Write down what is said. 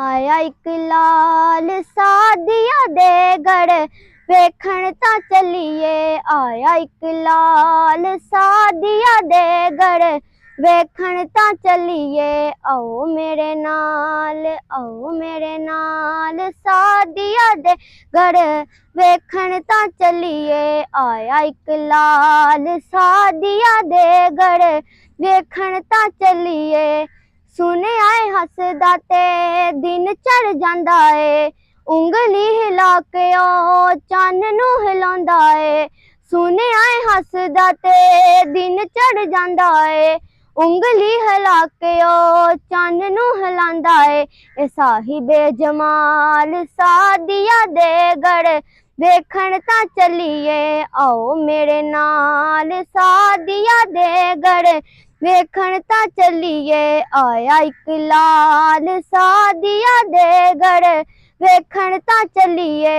आया एक लाल सादिया दे गड़ वेखण ता चलिए। आया एक लाल सादिया दे गड़ वेखण ता चलिए। आओ मेरे नाल सादिया दे गड़ वेखण ता चलिए। आया एक लाल सादिया दे गड़ वेखण ता चलिए। सुने आए हसदा ते दिन चढ़ जांदा है, उंगली हिला के ओ चन्न नू हिलांदा है। सुने आए हसदा ते दिन चढ़ जांदा है, उंगली हिला के ओ चन्न नू हिलांदा है। ए साहिबे जमाल सादिया दे गड़ वेखण ता चलिए। आओ मेरे नाल सादिया दे गड़ वेखण ता चलिए। आया एक लाल सादिया दे गड़ वेखण ता चलिए।